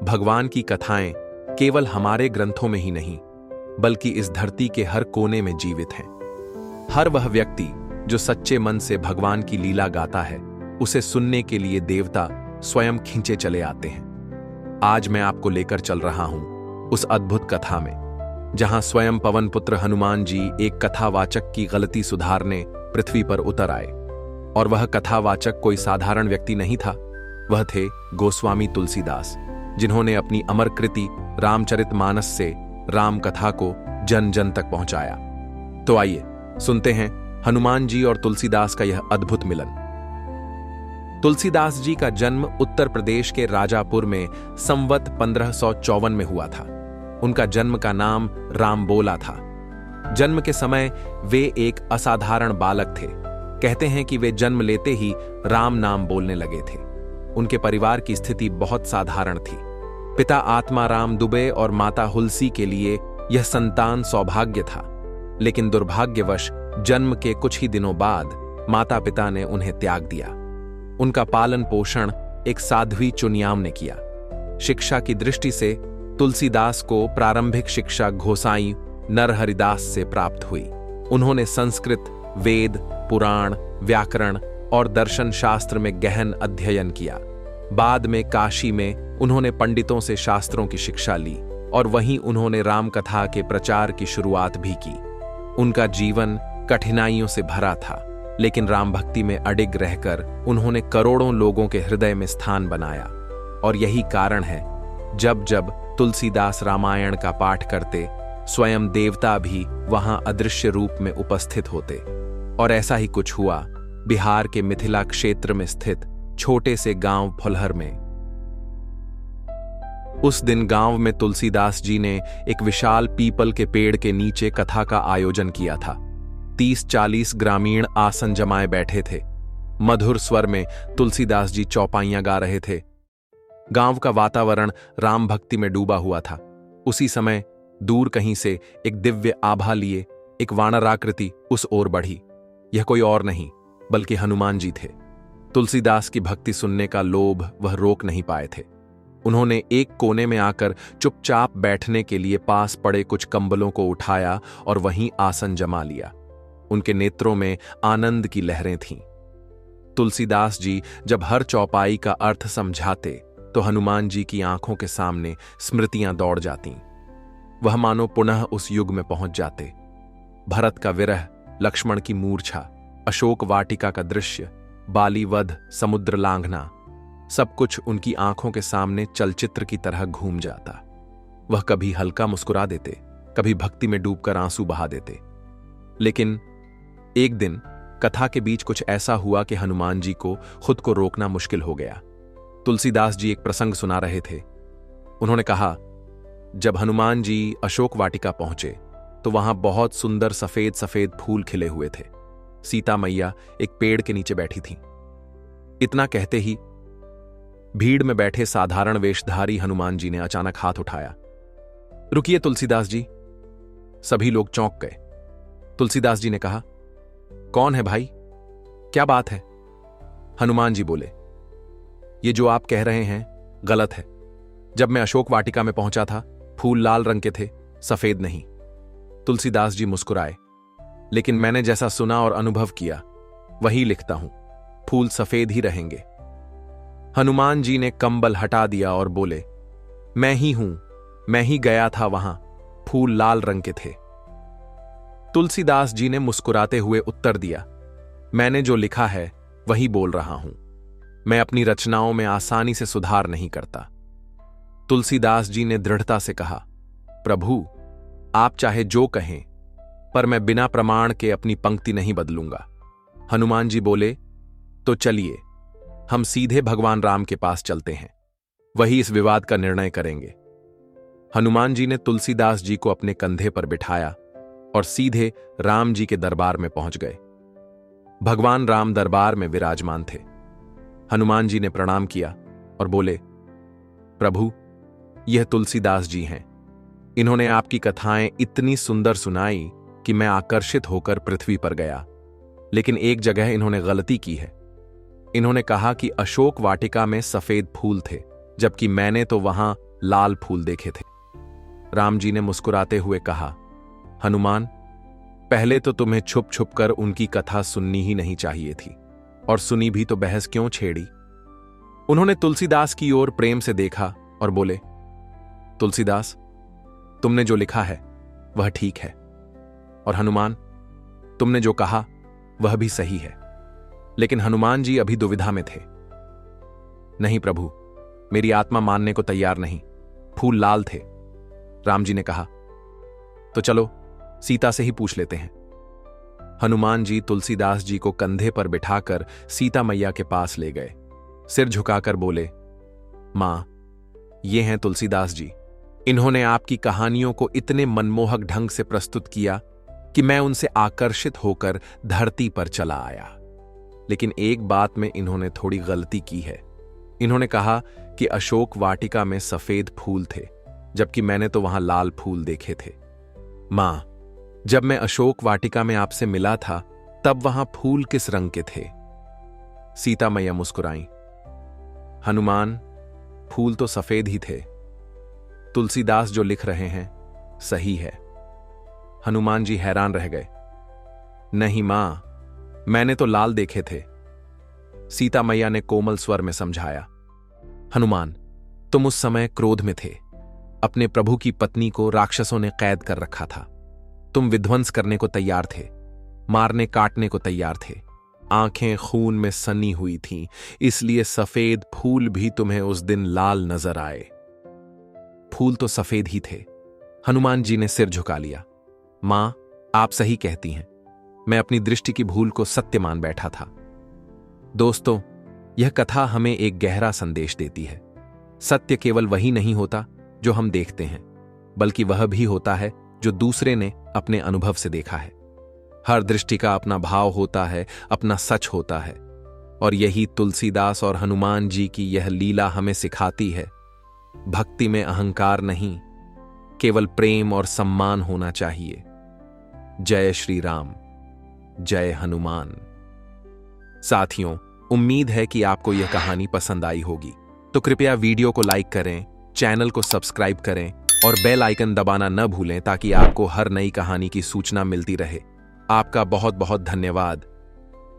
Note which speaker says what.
Speaker 1: भगवान की कथाएं केवल हमारे ग्रंथों में ही नहीं, बल्कि इस धरती के हर कोने में जीवित हैं। हर वह व्यक्ति जो सच्चे मन से भगवान की लीला गाता है, उसे सुनने के लिए देवता स्वयं खींचे चले आते हैं। आज मैं आपको लेकर चल रहा हूं उस अद्भुत कथा में, जहां स्वयं पवन पुत्र हनुमान जी एक कथावाचक की गलती सुधारने पृथ्वी पर उतर आए। और वह कथावाचक कोई साधारण व्यक्ति नहीं था, वह थे गोस्वामी तुलसीदास, जिन्होंने अपनी अमर कृति रामचरितमानस से राम कथा को जन जन तक पहुंचाया। तो आइए सुनते हैं हनुमान जी और तुलसीदास का यह अद्भुत मिलन। तुलसीदास जी का जन्म उत्तर प्रदेश के राजापुर में संवत 1554 में हुआ था। उनका जन्म का नाम रामबोला था। जन्म के समय वे एक असाधारण बालक थे। कहते हैं कि वे जन्म लेते ही राम नाम बोलने लगे थे। उनके परिवार की स्थिति बहुत साधारण थी। पिता आत्माराम दुबे और माता हुलसी के लिए यह संतान सौभाग्य था, लेकिन दुर्भाग्यवश जन्म के कुछ ही दिनों बाद माता पिता ने उन्हें त्याग दिया। उनका पालन पोषण एक साध्वी चुनियाम ने किया। शिक्षा की दृष्टि से तुलसीदास को प्रारंभिक शिक्षा घोसाई नरहरिदास से प्राप्त हुई। उन्होंने संस्कृत, वेद, पुराण, व्याकरण और दर्शन शास्त्र में गहन अध्ययन किया। बाद में काशी में उन्होंने पंडितों से शास्त्रों की शिक्षा ली और वहीं उन्होंने रामकथा के प्रचार की शुरुआत भी की। उनका जीवन कठिनाइयों से भरा था, लेकिन राम भक्ति में अडिग रहकर उन्होंने करोड़ों लोगों के हृदय में स्थान बनाया। और यही कारण है, जब जब तुलसीदास रामायण का पाठ करते, स्वयं देवता भी वहां अदृश्य रूप में उपस्थित होते। और ऐसा ही कुछ हुआ बिहार के मिथिला क्षेत्र में स्थित छोटे से गांव फुलहर में। उस दिन गांव में तुलसीदास जी ने एक विशाल पीपल के पेड़ के नीचे कथा का आयोजन किया था। 30-40 ग्रामीण आसन जमाए बैठे थे। मधुर स्वर में तुलसीदास जी चौपाइयां गा रहे थे। गांव का वातावरण राम भक्ति में डूबा हुआ था। उसी समय दूर कहीं से एक दिव्य आभा लिए एक वानराकृति उस ओर बढ़ी। यह कोई और नहीं बल्कि हनुमान जी थे। तुलसीदास की भक्ति सुनने का लोभ वह रोक नहीं पाए थे। उन्होंने एक कोने में आकर चुपचाप बैठने के लिए पास पड़े कुछ कंबलों को उठाया और वहीं आसन जमा लिया। उनके नेत्रों में आनंद की लहरें थीं। तुलसीदास जी जब हर चौपाई का अर्थ समझाते, तो हनुमान जी की आंखों के सामने स्मृतियां दौड़ जातीं। वह मानो पुनः उस युग में पहुंच जाते। भरत का विरह, लक्ष्मण की मूर्छा, अशोक वाटिका का दृश्य, बाली वध, समुद्र लांघना, सब कुछ उनकी आंखों के सामने चलचित्र की तरह घूम जाता। वह कभी हल्का मुस्कुरा देते, कभी भक्ति में डूबकर आंसू बहा देते। लेकिन एक दिन कथा के बीच कुछ ऐसा हुआ कि हनुमान जी को खुद को रोकना मुश्किल हो गया। तुलसीदास जी एक प्रसंग सुना रहे थे। उन्होंने कहा, जब हनुमान जी अशोक वाटिका पहुंचे तो वहां बहुत सुंदर सफेद सफेद फूल खिले हुए थे। सीता मैया एक पेड़ के नीचे बैठी थीं। इतना कहते ही भीड़ में बैठे साधारण वेशधारी हनुमान जी ने अचानक हाथ उठाया। रुकिए तुलसीदास जी। सभी लोग चौंक गए। तुलसीदास जी ने कहा, कौन है भाई, क्या बात है? हनुमान जी बोले, ये जो आप कह रहे हैं गलत है। जब मैं अशोक वाटिका में पहुंचा था, फूल लाल रंग के थे, सफेद नहीं। तुलसीदास जी मुस्कुराए, लेकिन मैंने जैसा सुना और अनुभव किया वही लिखता हूं, फूल सफेद ही रहेंगे। हनुमान जी ने कंबल हटा दिया और बोले, मैं ही हूं, मैं ही गया था वहां, फूल लाल रंग के थे। तुलसीदास जी ने मुस्कुराते हुए उत्तर दिया, मैंने जो लिखा है वही बोल रहा हूं। मैं अपनी रचनाओं में आसानी से सुधार नहीं करता। तुलसीदास जी ने दृढ़ता से कहा, प्रभु आप चाहे जो कहें, पर मैं बिना प्रमाण के अपनी पंक्ति नहीं बदलूंगा। हनुमान जी बोले, तो चलिए हम सीधे भगवान राम के पास चलते हैं, वही इस विवाद का निर्णय करेंगे। हनुमान जी ने तुलसीदास जी को अपने कंधे पर बिठाया और सीधे राम जी के दरबार में पहुंच गए। भगवान राम दरबार में विराजमान थे। हनुमान जी ने प्रणाम किया और बोले, प्रभु यह तुलसीदास जी हैं। इन्होंने आपकी कथाएं इतनी सुंदर सुनाई कि मैं आकर्षित होकर पृथ्वी पर गया। लेकिन एक जगह इन्होंने गलती की है। इन्होंने कहा कि अशोक वाटिका में सफेद फूल थे, जबकि मैंने तो वहां लाल फूल देखे थे। राम जी ने मुस्कुराते हुए कहा, हनुमान, पहले तो तुम्हें छुप छुप कर उनकी कथा सुननी ही नहीं चाहिए थी, और सुनी भी तो बहस क्यों छेड़ी। उन्होंने तुलसीदास की ओर प्रेम से देखा और बोले, तुलसीदास, तुमने जो लिखा है वह ठीक है, और हनुमान, तुमने जो कहा वह भी सही है। लेकिन हनुमान जी अभी दुविधा में थे। नहीं प्रभु, मेरी आत्मा मानने को तैयार नहीं, फूल लाल थे। राम जी ने कहा, तो चलो सीता से ही पूछ लेते हैं। हनुमान जी तुलसीदास जी को कंधे पर बिठाकर सीता मैया के पास ले गए। सिर झुकाकर बोले, मां, ये हैं तुलसीदास जी। इन्होंने आपकी कहानियों को इतने मनमोहक ढंग से प्रस्तुत किया कि मैं उनसे आकर्षित होकर धरती पर चला आया। लेकिन एक बात में इन्होंने थोड़ी गलती की है। इन्होंने कहा कि अशोक वाटिका में सफेद फूल थे, जबकि मैंने तो वहां लाल फूल देखे थे। मां, जब मैं अशोक वाटिका में आपसे मिला था तब वहां फूल किस रंग के थे? सीता मैया मुस्कुराई, हनुमान, फूल तो सफेद ही थे। तुलसीदास जो लिख रहे हैं सही है। हनुमान जी हैरान रह गए। नहीं मां, मैंने तो लाल देखे थे। सीता मैया ने कोमल स्वर में समझाया, हनुमान, तुम उस समय क्रोध में थे। अपने प्रभु की पत्नी को राक्षसों ने कैद कर रखा था। तुम विध्वंस करने को तैयार थे, मारने काटने को तैयार थे। आंखें खून में सनी हुई थीं, इसलिए सफेद फूल भी तुम्हें उस दिन लाल नजर आए। फूल तो सफेद ही थे। हनुमान जी ने सिर झुका लिया। मां, आप सही कहती हैं। मैं अपनी दृष्टि की भूल को सत्य मान बैठा था। दोस्तों, यह कथा हमें एक गहरा संदेश देती है। सत्य केवल वही नहीं होता जो हम देखते हैं, बल्कि वह भी होता है जो दूसरे ने अपने अनुभव से देखा है। हर दृष्टि का अपना भाव होता है, अपना सच होता है। और यही तुलसीदास और हनुमान जी की यह लीला हमें सिखाती है। भक्ति में अहंकार नहीं, केवल प्रेम और सम्मान होना चाहिए। जय श्री राम, जय हनुमान। साथियों, उम्मीद है कि आपको यह कहानी पसंद आई होगी। तो कृपया वीडियो को लाइक करें, चैनल को सब्सक्राइब करें और बेल आइकन दबाना न भूलें ताकि आपको हर नई कहानी की सूचना मिलती रहे। आपका बहुत बहुत धन्यवाद।